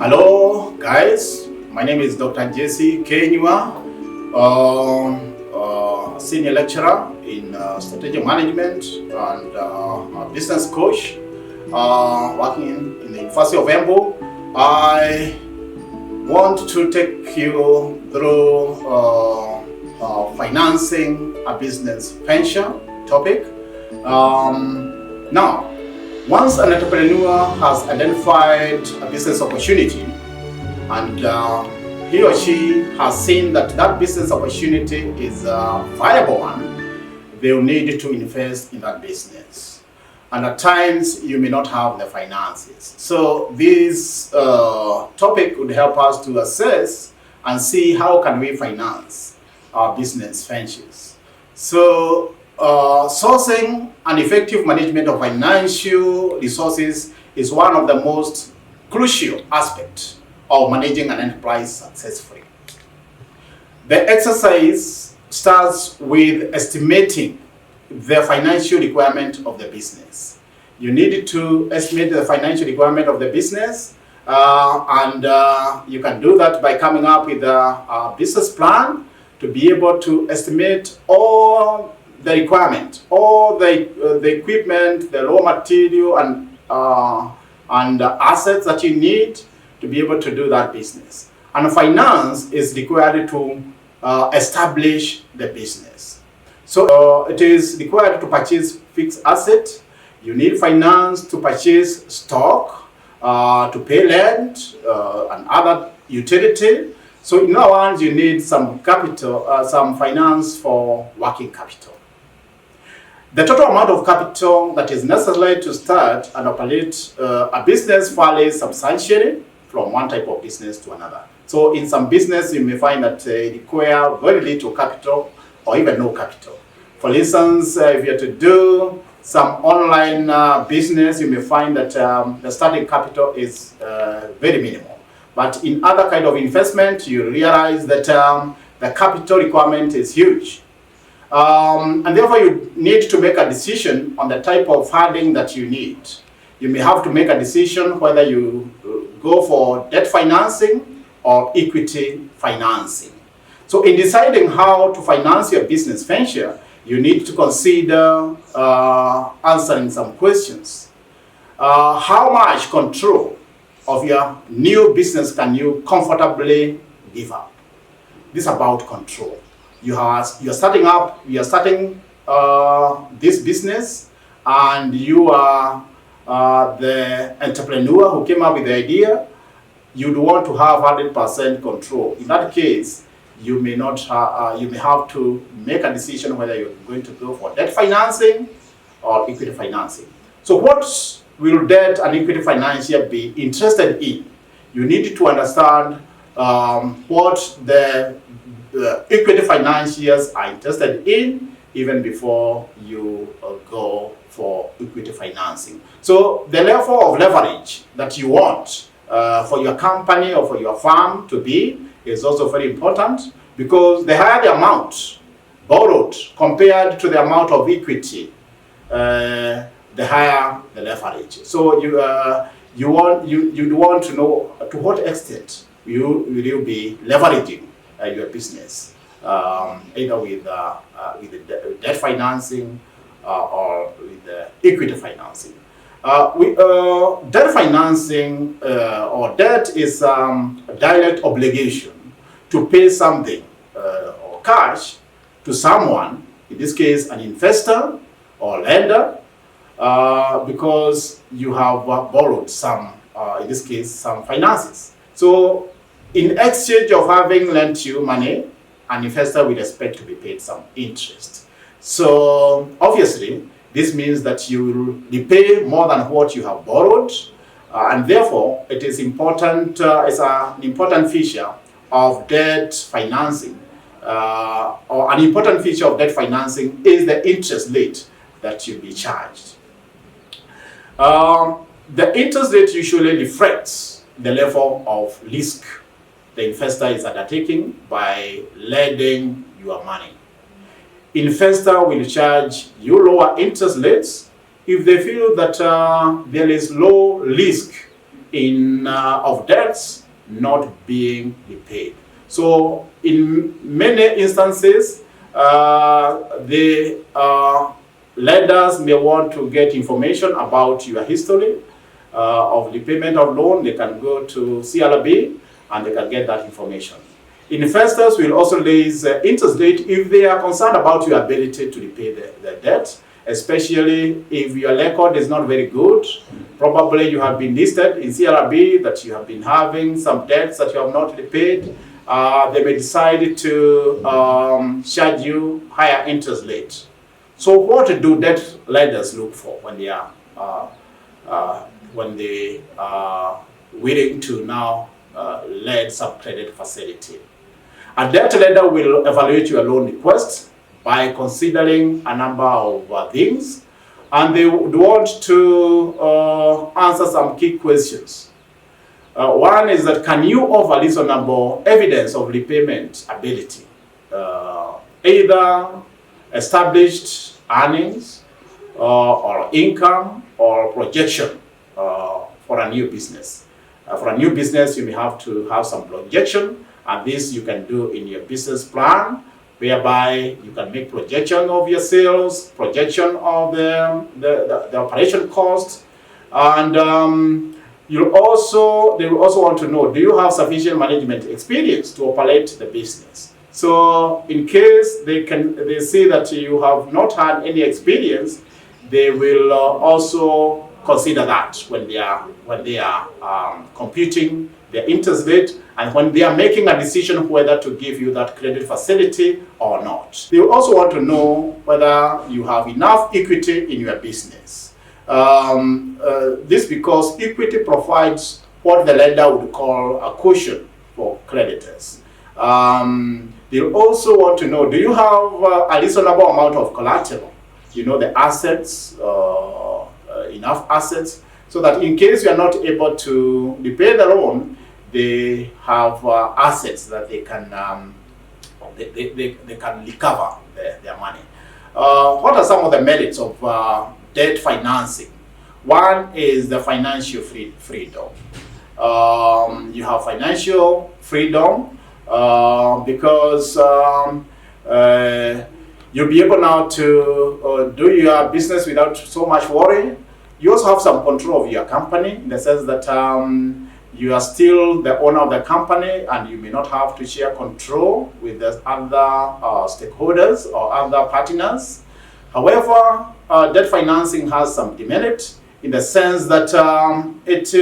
Hello guys, my name is Dr. Jesse Kenywa, senior lecturer in strategic management and a business coach working in the University of Embu. I want to take you through financing a business venture topic. Now, once an entrepreneur has identified a business opportunity and he or she has seen that that business opportunity is a viable one, they will need to invest in that business. And at times, you may not have the finances. So this topic would help us to assess and see how can we finance our business ventures. So sourcing and effective management of financial resources is one of the most crucial aspects of managing an enterprise successfully. The exercise starts with estimating the financial requirement of the business. You need to estimate the financial requirement of the business, and you can do that by coming up with a business plan to be able to estimate all the requirement, all the equipment, the raw material, and assets that you need to be able to do that business. And finance is required to establish the business. So it is required to purchase fixed asset. You need finance to purchase stock, to pay rent, and other utility. So in other words, you need some capital, some finance for working capital. The total amount of capital that is necessary to start and operate a business varies substantially from one type of business to another. So in some business, you may find that it require very little capital or even no capital. For instance, if you're to do some online business, you may find that the starting capital is very minimal. But in other kind of investment, you realize that the capital requirement is huge. And therefore, you need to make a decision on the type of funding that you need. You may have to make a decision whether you go for debt financing or equity financing. So in deciding how to finance your business venture, you need to consider answering some questions. How much control of your new business can you comfortably give up? This is about control. You're starting this business, and you are the entrepreneur who came up with the idea. You'd want to have 100% control. In that case, you may not. You may have to make a decision whether you're going to go for debt financing or equity financing. So, what will debt and equity financier be interested in? You need to understand what the equity financiers are interested in even before you go for equity financing. So the level of leverage that you want for your company or for your firm to be is also very important, because the higher the amount borrowed compared to the amount of equity, the higher the leverage. So you want to know to what extent will you be leveraging your business, either with debt financing or with equity financing. Debt financing or debt is a direct obligation to pay something or cash to someone, in this case an investor or lender, because you have borrowed some, in this case, some finances. So in exchange of having lent you money, an investor will expect to be paid some interest. So obviously, this means that you will repay more than what you have borrowed, and therefore it is important. It's an important feature of debt financing, or an important feature of debt financing is the interest rate that you'll be charged. The interest rate usually reflects the level of risk the investor is undertaking by lending your money. Investor will charge you lower interest rates if they feel that there is low risk of debts not being repaid. So in many instances, the lenders may want to get information about your history of repayment of loan. They can go to CRB and they can get that information. Investors will also raise interest rate if they are concerned about your ability to repay the debt, especially if your record is not very good. Probably you have been listed in CRB that you have been having some debts that you have not repaid. They may decide to charge you higher interest rate. So what do debt lenders look for when they are willing to now lend some credit facility? A debt lender will evaluate your loan request by considering a number of things, and they would want to answer some key questions. One is that, can you offer reasonable evidence of repayment ability? Either established earnings or income or projection for a new business. For a new business, you may have to have some projection, and this you can do in your business plan, whereby you can make projection of your sales, projection of the operation cost, and they will also want to know, do you have sufficient management experience to operate the business? So in case they see that you have not had any experience, they will also consider that when they are computing their interest rate and when they are making a decision whether to give you that credit facility or not. They also want to know whether you have enough equity in your business. This because equity provides what the lender would call a cushion for creditors. They also want to know, do you have a reasonable amount of collateral? You know, the assets, enough assets, so that in case you are not able to repay the loan, they have assets that they can recover their money. What are some of the merits of debt financing? One is the financial freedom. You have financial freedom because you'll be able now to do your business without so much worry. You also have some control of your company in the sense that you are still the owner of the company and you may not have to share control with the other stakeholders or other partners. However, debt financing has some demerit in the sense that it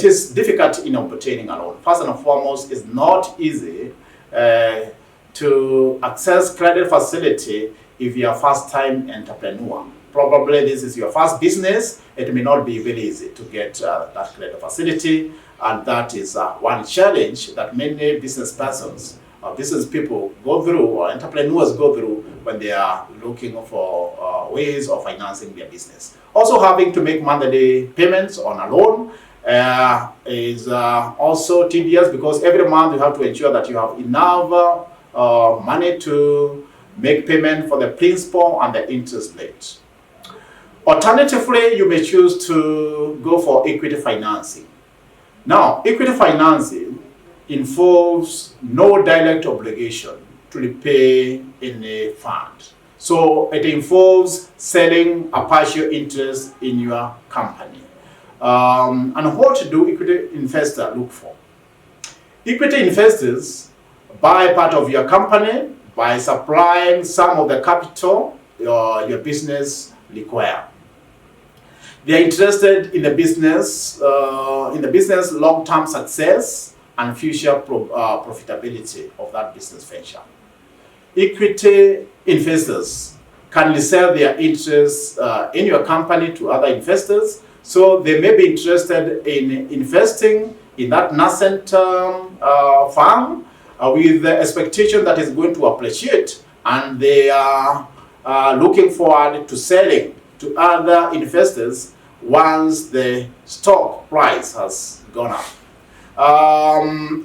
is difficult in obtaining a loan. First and foremost, it's not easy to access credit facility if you are a first-time entrepreneur. Probably this is your first business. It may not be very easy to get that credit facility, and that is one challenge that many business persons or business people go through, or entrepreneurs go through when they are looking for ways of financing their business. Also, having to make monthly payments on a loan is also tedious, because every month you have to ensure that you have enough money to make payment for the principal and the interest rate. Alternatively, you may choose to go for equity financing. Now, equity financing involves no direct obligation to repay any fund. So it involves selling a partial interest in your company. And what do equity investors look for? Equity investors buy part of your company by supplying some of the capital your business requires. They are interested in the business long-term success and future profitability of that business venture. Equity investors can resell their interests in your company to other investors, so they may be interested in investing in that nascent firm with the expectation that is going to appreciate, and they are looking forward to selling to other investors once the stock price has gone up.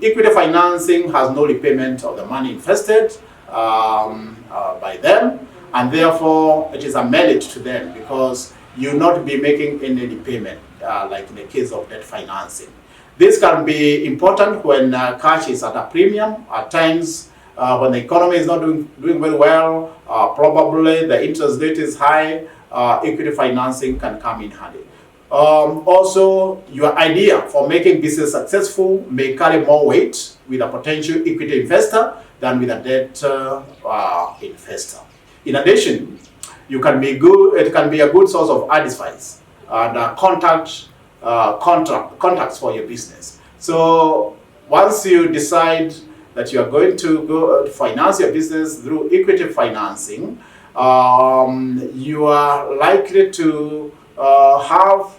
Equity financing has no repayment of the money invested by them, and therefore it is a merit to them because you will not be making any repayment. like in the case of debt financing. This can be important when cash is at a premium. At times, when the economy is not doing very well, probably the interest rate is high, equity financing can come in handy. Also, your idea for making business successful may carry more weight with a potential equity investor than with a debt investor. In addition, it can be a good source of advice and contacts for your business. So once you decide that you are going to go finance your business through equity financing, you are likely to have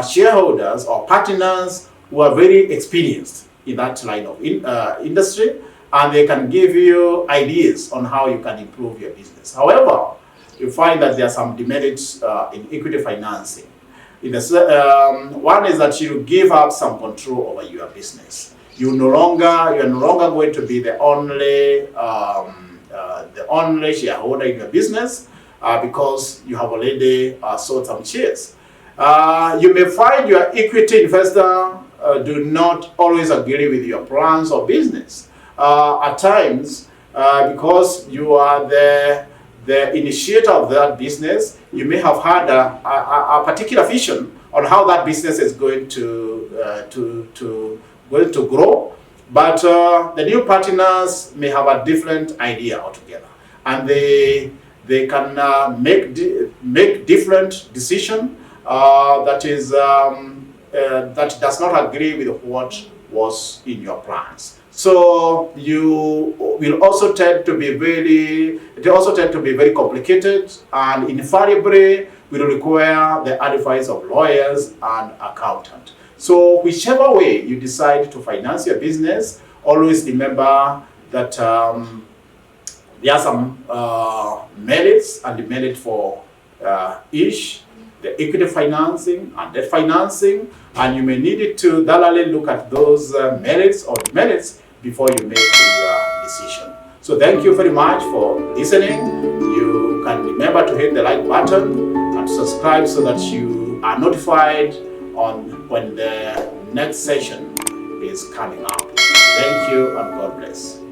shareholders or partners who are very experienced in that line of industry, and they can give you ideas on how you can improve your business. However, you find that there are some demerits in equity financing. One is that you give up some control over your business. You are no longer going to be the only shareholder in your business because you have already sold some shares. You may find your equity investor do not always agree with your plans or business. At times, because you are the initiator of that business, you may have had a particular vision on how that business is going to grow, but the new partners may have a different idea altogether, and they can make different decision that does not agree with what was in your plans. So you will also tend to be very complicated, and invariably will require the advice of lawyers and accountants. So whichever way you decide to finance your business, always remember that there are some merits and demerits for each, the equity financing and debt financing, and you may need it to thoroughly look at those merits or demerits before you make your decision. So thank you very much for listening. You can remember to hit the like button and subscribe so that you are notified on when the next session is coming up. Thank you and God bless.